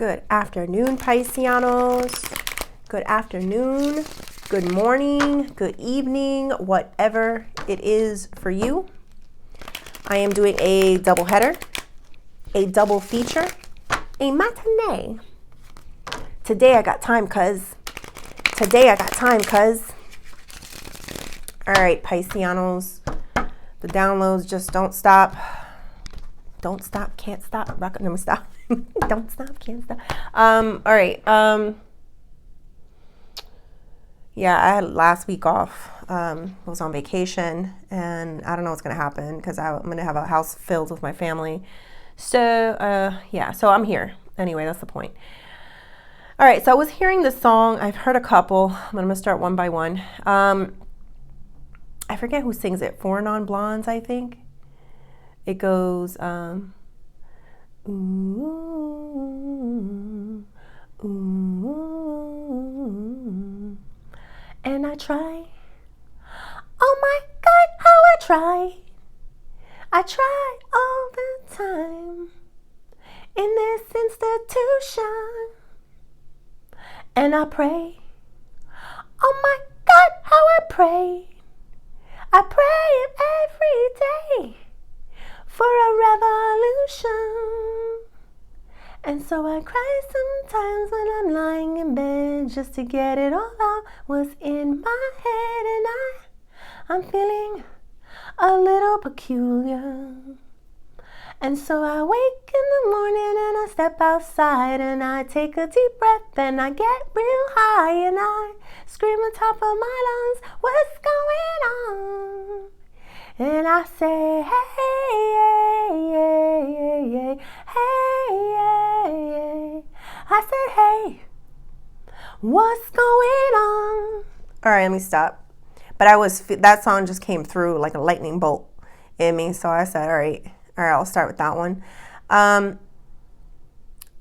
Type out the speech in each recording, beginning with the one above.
Good afternoon, Pisceanos. Good afternoon, good morning, good evening, whatever it is for you. I am doing a double header, a double feature, a matinee. Today I got time, cuz. All right, Pisceanos. The downloads just don't stop. Don't stop, can't stop. Let me stop. Don't stop, can't stop. All right. Yeah, I had last week off. I was on vacation, and I don't know what's gonna happen because I'm gonna have a house filled with my family. So yeah, so I'm here. Anyway, that's the point. All right, so I was hearing this song. I've heard a couple. I'm gonna start one by one. I forget who sings it. Four Non Blondes, I think. It goes, ooh, ooh, and I try. Oh my God, how I try. I try all the time in this institution, and I pray. Oh my God, how I pray. I pray every day for a revolution. And so I cry sometimes when I'm lying in bed just to get it all out what's in my head, and I'm feeling a little peculiar. And so I wake in the morning and I step outside and I take a deep breath and I get real high and I scream on top of my lungs, what's going on? And I say, hey, hey, hey, hey, hey. I said, hey, what's going on? All right, let me stop. But that song just came through like a lightning bolt in me. So I said, all right, I'll start with that one.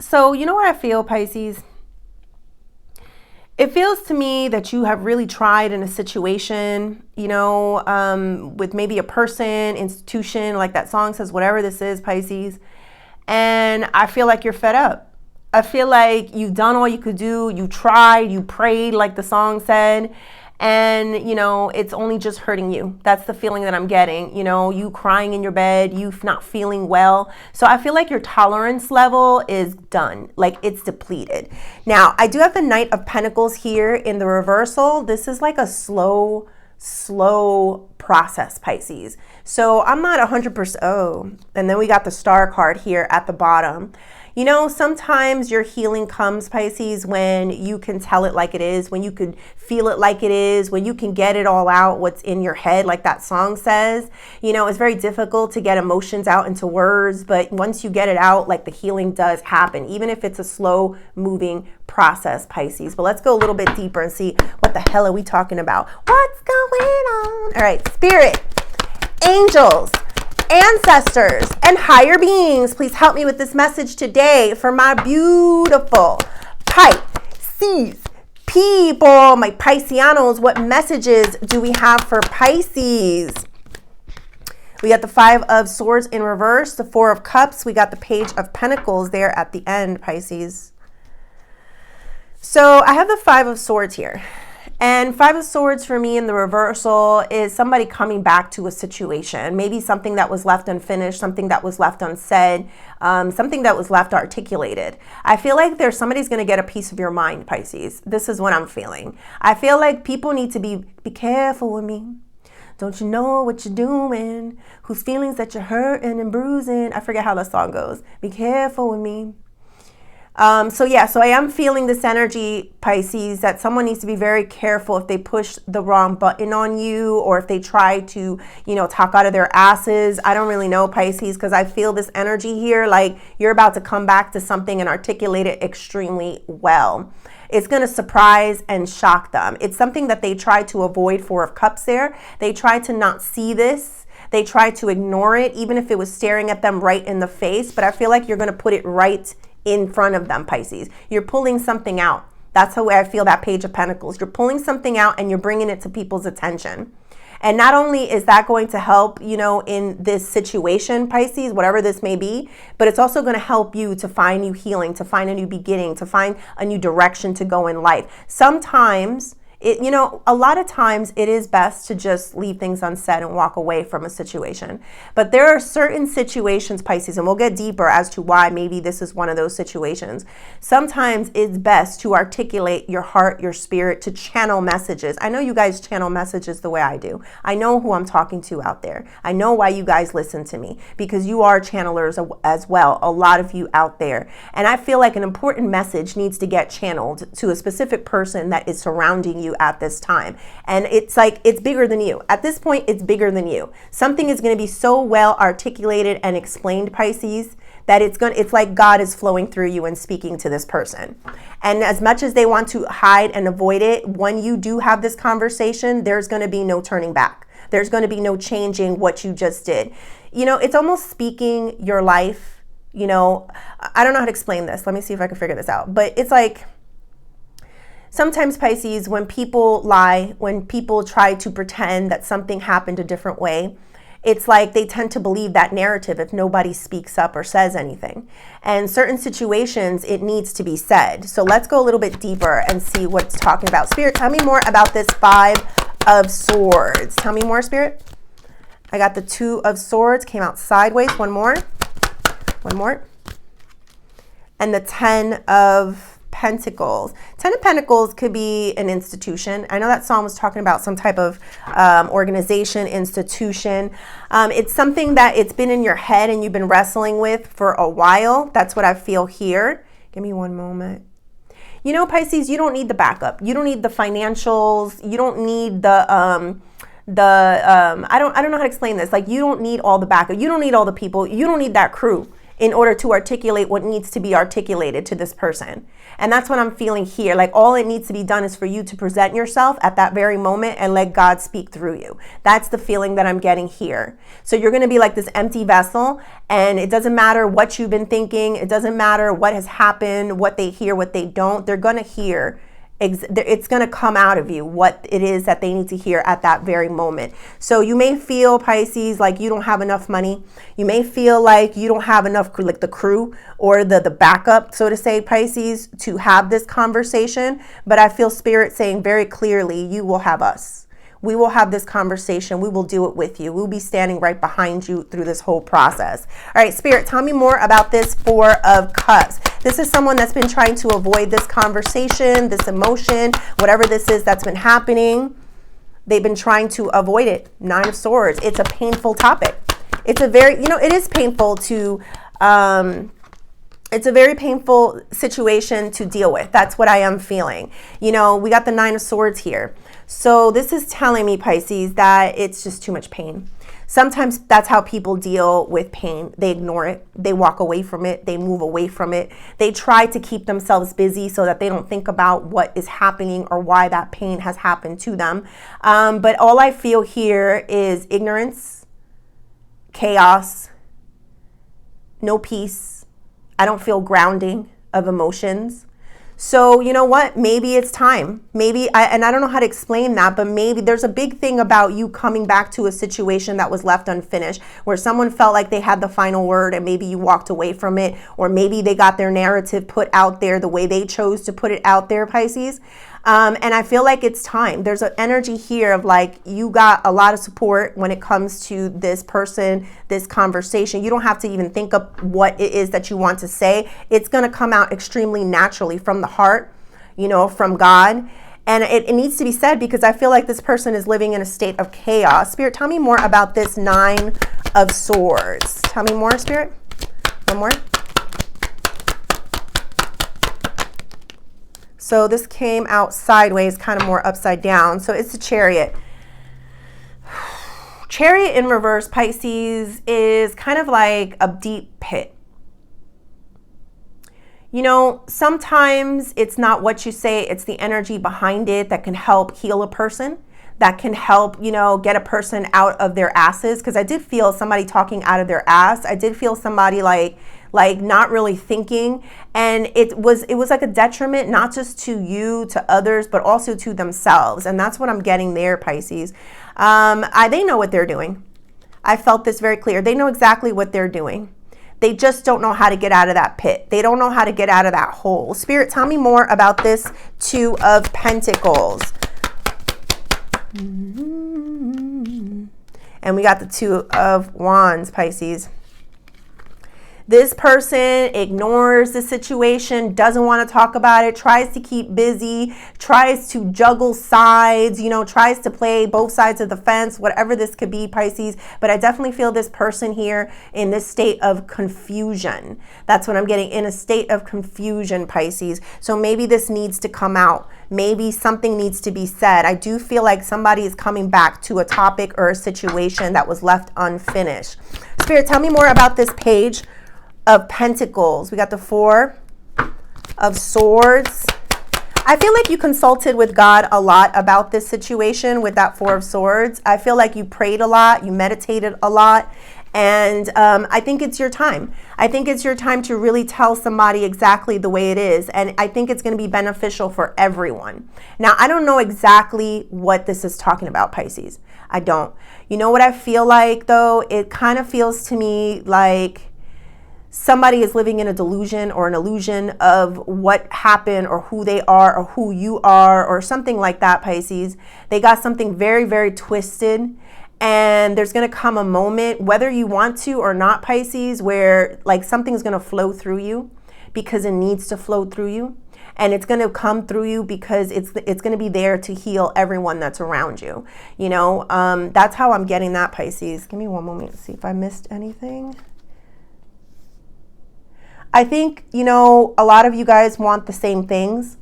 So you know what I feel, Pisces? It feels to me that you have really tried in a situation, with maybe a person, institution, like that song says, whatever this is, Pisces. And I feel like you're fed up. I feel like you've done all you could do. You tried, you prayed, like the song said. And, it's only just hurting you. That's the feeling that I'm getting. You crying in your bed, you not feeling well. So I feel like your tolerance level is done. Like it's depleted. Now, I do have the Knight of Pentacles here in the reversal. This is like a slow process, Pisces. So I'm not 100%. Oh, and then we got the Star card here at the bottom. Sometimes your healing comes, Pisces, when you can tell it like it is, when you can feel it like it is, when you can get it all out, what's in your head, like that song says. It's very difficult to get emotions out into words, but once you get it out, like the healing does happen, even if it's a slow moving process, Pisces. But let's go a little bit deeper and see what the hell are we talking about? What's going on? All right, Spirit, angels, ancestors, and higher beings, please help me with this message today for my beautiful Pisces people, my Pisceanos. What messages do we have for Pisces? We got the Five of Swords in reverse, the Four of Cups. We got the Page of Pentacles there at the end, Pisces. So I have the Five of Swords here. And Five of Swords for me in the reversal is somebody coming back to a situation, maybe something that was left unfinished, something that was left unsaid, something that was left articulated. I feel like somebody's going to get a piece of your mind, Pisces. This is what I'm feeling. I feel like people need to be careful with me. Don't you know what you're doing? Whose feelings that you're hurting and bruising? I forget how the song goes. Be careful with me. So I am feeling this energy, Pisces, that someone needs to be very careful if they push the wrong button on you or if they try to, talk out of their asses. I don't really know, Pisces, because I feel this energy here like you're about to come back to something and articulate it extremely well. It's going to surprise and shock them. It's something that they try to avoid. Four of Cups there. They try to not see this. They try to ignore it, even if it was staring at them right in the face. But I feel like you're going to put it right in front of them, Pisces. You're pulling something out. That's the way I feel that Page of Pentacles. You're pulling something out and you're bringing it to people's attention. And not only is that going to help, in this situation, Pisces, whatever this may be, but it's also going to help you to find new healing, to find a new beginning, to find a new direction to go in life. Sometimes a lot of times it is best to just leave things unsaid and walk away from a situation. But there are certain situations, Pisces, and we'll get deeper as to why maybe this is one of those situations. Sometimes it's best to articulate your heart, your spirit, to channel messages. I know you guys channel messages the way I do. I know who I'm talking to out there. I know why you guys listen to me, because you are channelers as well, a lot of you out there. And I feel like an important message needs to get channeled to a specific person that is surrounding you at this time. And it's like, it's bigger than you. At this point, it's bigger than you. Something is going to be so well articulated and explained, Pisces, that it's like God is flowing through you and speaking to this person. And as much as they want to hide and avoid it, when you do have this conversation, there's going to be no turning back. There's going to be no changing what you just did. It's almost speaking your life. I don't know how to explain this. Let me see if I can figure this out. But it's like, sometimes, Pisces, when people lie, when people try to pretend that something happened a different way, it's like they tend to believe that narrative if nobody speaks up or says anything. And certain situations, it needs to be said. So let's go a little bit deeper and see what it's talking about. Spirit, tell me more about this 5 of Swords. Tell me more, Spirit. I got the 2 of Swords, came out sideways. One more. And the 10 of Pentacles. 10 of Pentacles could be an institution. I know that song was talking about some type of organization, institution. It's something that it's been in your head and you've been wrestling with for a while. That's what I feel here. Give me one moment. Pisces, you don't need the backup. You don't need the financials. You don't need I don't know how to explain this. Like, you don't need all the backup. You don't need all the people. You don't need that crew in order to articulate what needs to be articulated to this person. And that's what I'm feeling here. Like, all it needs to be done is for you to present yourself at that very moment and let God speak through you. That's the feeling that I'm getting here. So you're going to be like this empty vessel, and it doesn't matter what you've been thinking. It doesn't matter what has happened, what they hear, what they don't. They're going to hear. It's going to come out of you what it is that they need to hear at that very moment. So you may feel, Pisces, like you don't have enough money. You may feel like you don't have enough, like the crew or the backup, so to say, Pisces, to have this conversation. But I feel Spirit saying very clearly, you will have us. We will have this conversation. We will do it with you. We'll be standing right behind you through this whole process. All right, Spirit, tell me more about this 4 of Cups. This is someone that's been trying to avoid this conversation, this emotion, whatever this is that's been happening. They've been trying to avoid it. 9 of Swords. It's a painful topic. It's a very, it is painful to, it's a very painful situation to deal with. That's what I am feeling. We got the 9 of Swords here. So this is telling me, Pisces, that it's just too much pain. Sometimes that's how people deal with pain. They ignore it. They walk away from it. They move away from it. They try to keep themselves busy so that they don't think about what is happening or why that pain has happened to them. But all I feel here is ignorance, chaos, no peace. I don't feel grounding of emotions. So you know what? Maybe it's time. And I don't know how to explain that, but maybe there's a big thing about you coming back to a situation that was left unfinished, where someone felt like they had the final word and maybe you walked away from it, or maybe they got their narrative put out there the way they chose to put it out there, Pisces. And I feel like it's time. There's an energy here of like, you got a lot of support when it comes to this person, this conversation. You don't have to even think of what it is that you want to say. It's going to come out extremely naturally from the heart, from God. And it needs to be said because I feel like this person is living in a state of chaos. Spirit, tell me more about this 9 of Swords. Tell me more, Spirit. One more. So this came out sideways, kind of more upside down. So it's a Chariot. Chariot in reverse, Pisces, is kind of like a deep pit. Sometimes it's not what you say, it's the energy behind it that can help heal a person, that can help, get a person out of their asses. Because I did feel somebody talking out of their ass. I did feel somebody like not really thinking, and it was like a detriment, not just to you, to others, but also to themselves. And that's what I'm getting there, Pisces. They know what they're doing. I felt this very clear. They know exactly what they're doing. They just don't know how to get out of that pit. They don't know how to get out of that hole. Spirit, tell me more about this Two of Pentacles. And we got the Two of Wands, Pisces. This person ignores the situation, doesn't want to talk about it, tries to keep busy, tries to juggle sides, tries to play both sides of the fence, whatever this could be, Pisces. But I definitely feel this person here in this state of confusion. That's what I'm getting, in a state of confusion, Pisces. So maybe this needs to come out. Maybe something needs to be said. I do feel like somebody is coming back to a topic or a situation that was left unfinished. Spirit, tell me more about this Page of Pentacles. We got the Four of Swords. I feel like you consulted with God a lot about this situation with that Four of Swords. I feel like you prayed a lot, you meditated a lot, and I think it's your time. I think it's your time to really tell somebody exactly the way it is, and I think it's going to be beneficial for everyone. Now, I don't know exactly what this is talking about, Pisces. I don't. You know what I feel like, though? It kind of feels to me like somebody is living in a delusion or an illusion of what happened or who they are or who you are or something like that, Pisces. They got something very, very twisted, and there's going to come a moment, whether you want to or not, Pisces, where like something's going to flow through you because it needs to flow through you. And it's going to come through you because it's going to be there to heal everyone that's around you. That's how I'm getting that, Pisces. Give me one moment to see if I missed anything. I think, a lot of you guys want the same things.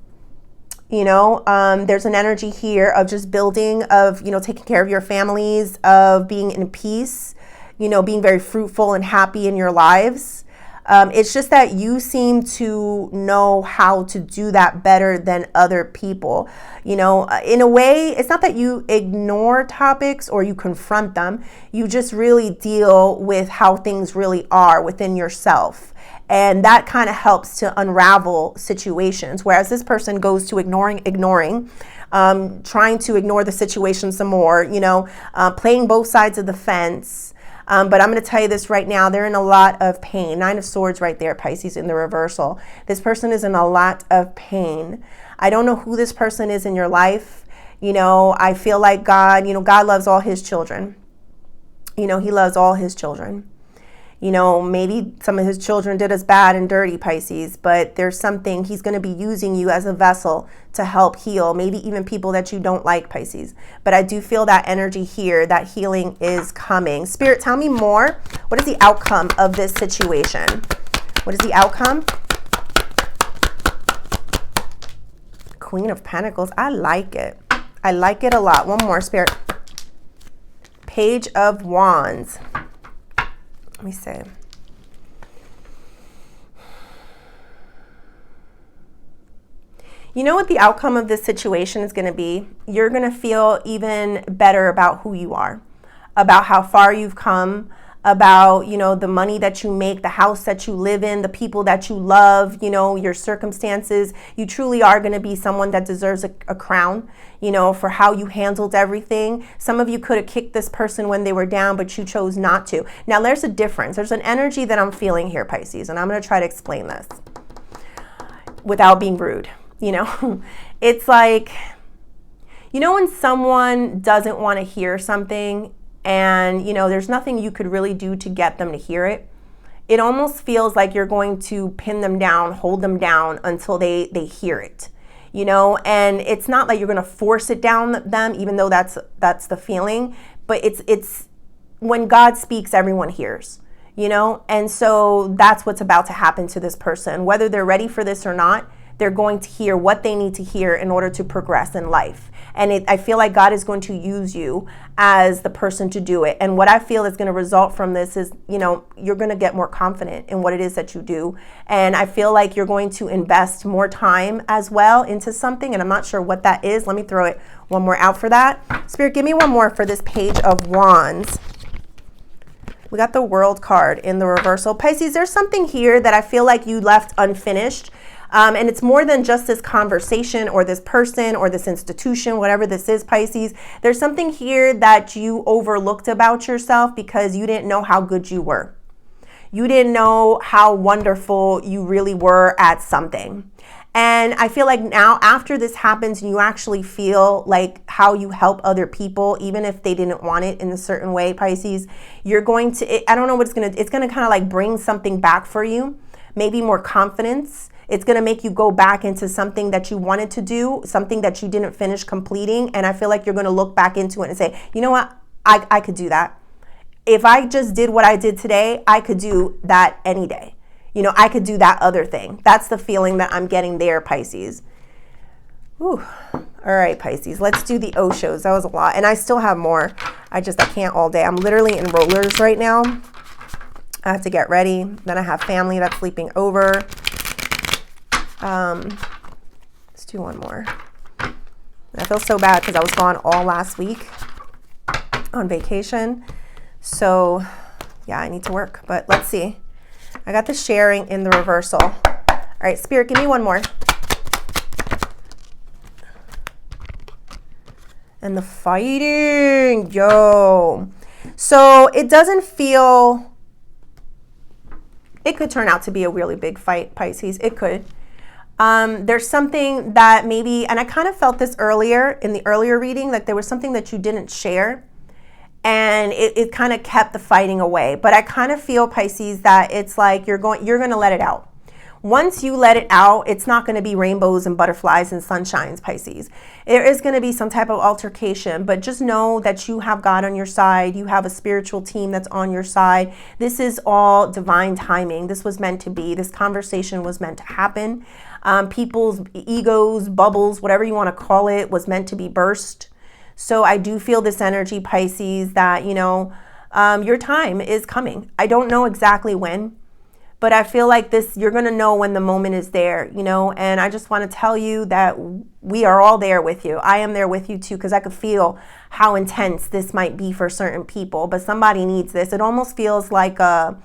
There's an energy here of just building, of, taking care of your families, of being in peace, being very fruitful and happy in your lives. It's just that you seem to know how to do that better than other people. In a way, it's not that you ignore topics or you confront them. You just really deal with how things really are within yourself. And that kind of helps to unravel situations. Whereas this person goes to ignoring, trying to ignore the situation some more, playing both sides of the fence. But I'm going to tell you this right now. They're in a lot of pain. Nine of Swords right there, Pisces, in the reversal. This person is in a lot of pain. I don't know who this person is in your life. I feel like God loves all his children. He loves all his children. Maybe some of his children did us bad and dirty, Pisces, but there's something, he's going to be using you as a vessel to help heal, maybe even people that you don't like, Pisces. But I do feel that energy here, that healing is coming. Spirit, tell me more. What is the outcome of this situation? What is the outcome? Queen of Pentacles. I like it. I like it a lot. One more, Spirit. Page of Wands. Let me see. You know what the outcome of this situation is going to be? You're going to feel even better about who you are, about how far you've come, about, the money that you make, the house that you live in, the people that you love, your circumstances. You truly are going to be someone that deserves a crown, for how you handled everything. Some of you could have kicked this person when they were down, but you chose not to. Now, there's a difference. There's an energy that I'm feeling here, Pisces, and I'm going to try to explain this without being rude. It's like, when someone doesn't want to hear something, and, there's nothing you could really do to get them to hear it. It almost feels like you're going to pin them down, hold them down until they hear it, and it's not like you're going to force it down them, even though that's the feeling. But it's when God speaks, everyone hears, and so that's what's about to happen to this person. Whether they're ready for this or not, they're going to hear what they need to hear in order to progress in life. And I feel like God is going to use you as the person to do it. And what I feel is going to result from this is, you're going to get more confident in what it is that you do. And I feel like you're going to invest more time as well into something. And I'm not sure what that is. Let me throw it one more out for that. Spirit, give me one more for this Page of Wands. We got the World card in the reversal. Pisces, there's something here that I feel like you left unfinished. And it's more than just this conversation or this person or this institution, whatever this is, Pisces. There's something here that you overlooked about yourself because you didn't know how good you were. You didn't know how wonderful you really were at something. And I feel like now after this happens and you actually feel like how you help other people, even if they didn't want it in a certain way, Pisces, you're going to, I don't know what it's going to kind of like bring something back for you, maybe more confidence. It's going to make you go back into something that you wanted to do, something that you didn't finish completing. And I feel like you're going to look back into it and say, you know what, I could do that. If I just did what I did today, I could do that any day. You know, I could do that other thing. That's the feeling that I'm getting there, Pisces. Whew. All right, Pisces, let's do the Oshos. That was a lot. And I still have more. I can't all day. I'm literally in rollers right now. I have to get ready. Then I have family that's sleeping over. Let's do one more. I feel so bad because I was gone all last week on vacation. So, yeah, I need to work. But let's see. I got the sharing in the reversal. All right, Spirit, give me one more. And the fighting, yo. So it doesn't feel, it could turn out to be a really big fight, Pisces. It could. There's something that maybe, and I kind of felt this earlier in the earlier reading, like there was something that you didn't share. And it kind of kept the fighting away. But I kind of feel, Pisces, that it's like you're going to let it out. Once you let it out, it's not going to be rainbows and butterflies and sunshines, Pisces. There is going to be some type of altercation, but just know that you have God on your side. You have a spiritual team that's on your side. This is all divine timing. This was meant to be. This conversation was meant to happen. People's egos, bubbles, whatever you want to call it, was meant to be burst. So I do feel this energy, Pisces, that, you know, your time is coming. I don't know exactly when, but I feel like this, you're going to know when the moment is there, you know, and I just want to tell you that we are all there with you. I am there with you too, because I could feel how intense this might be for certain people, but somebody needs this. It almost feels like a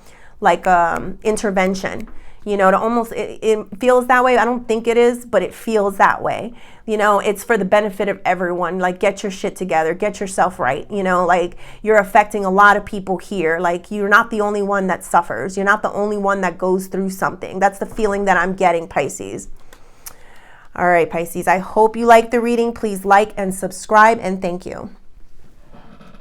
intervention. You know, it feels that way. I don't think it is, but it feels that way. You know, it's for the benefit of everyone. Like, get your shit together, get yourself right. You know, like, you're affecting a lot of people here. Like, you're not the only one that suffers. You're not the only one that goes through something. That's the feeling that I'm getting, Pisces. All right, Pisces, I hope you liked the reading. Please like and subscribe, and thank you.